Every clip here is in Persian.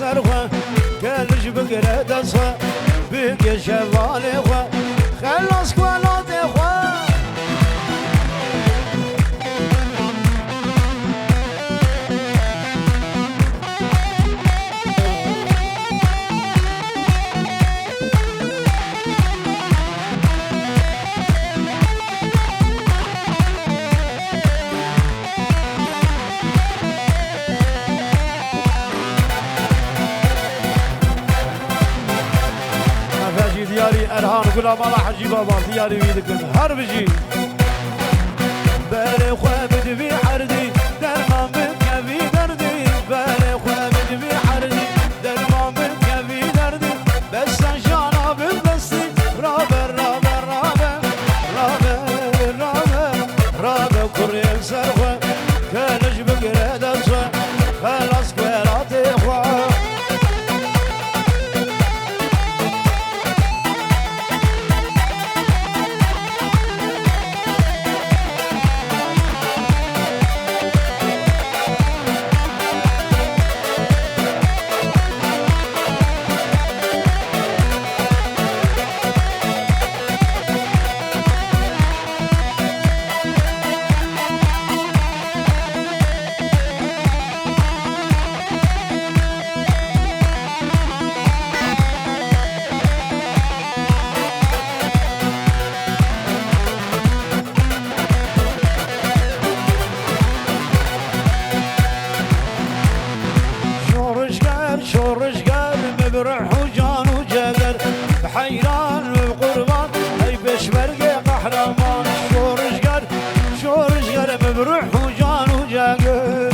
سرخوا كلش بقرة دسوا بقى شوالي خوا خلاص كوالاتي خوا دياري ارهان كلها مالا حجي بابا دياري ويدكن هر بجي بالي خوابد في حردي درمان بك في دردي بالي خوابد في حردي درمان بك في دردي بس جانا بالبستي رابر رابر رابر رابر رابر رابر كريم سرخوا كالش بقرة دسوا خلاص كوالاتي خوا برح وجان وجبر بحيران وقربان هي بشبرقي قحرمان شورش قر بروح وجان وجبر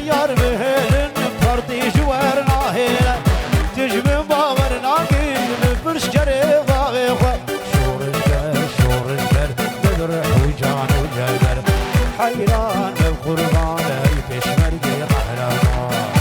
يار بهلن فرطي جوار ناهيلا تجمن باور ناقين بفرش كري ضاغي خوا شورش بر بدرح وجان وجبر حيران بقربان هي بشمرقي قهرمان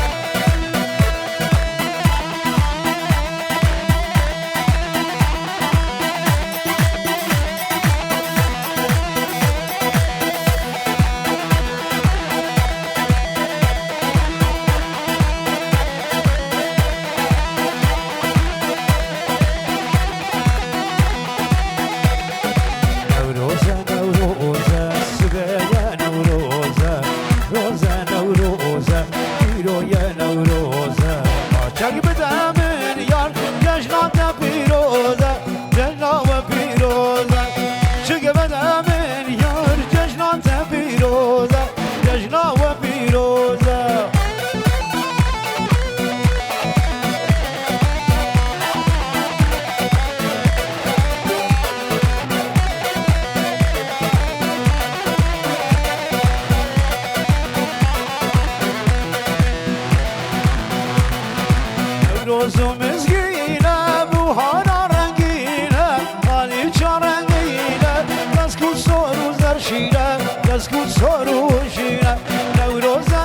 روزو مزگینه بوهانا رنگینه خالی چا رنگینه دستکو سارو زرشینه دستکو سارو شینه نوروزه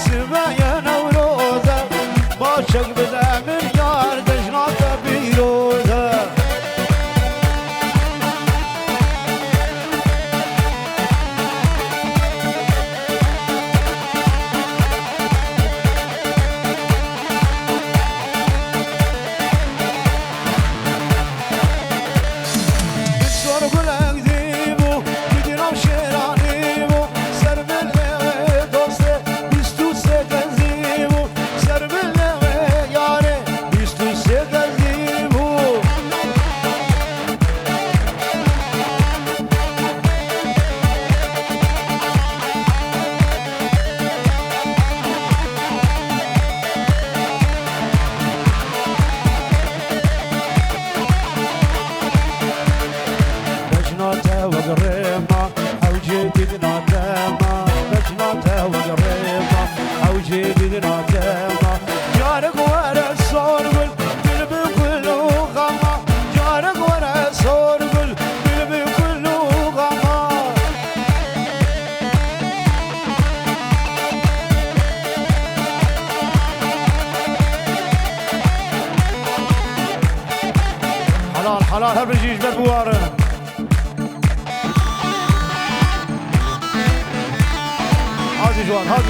سبایه نوروزه باشک بده من یار دجنات بیروزه گلک دیبو دیدنم شیرانی حالا هر بجیش بد بواره هادي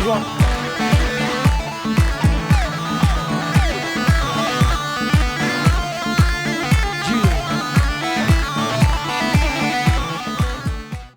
جوان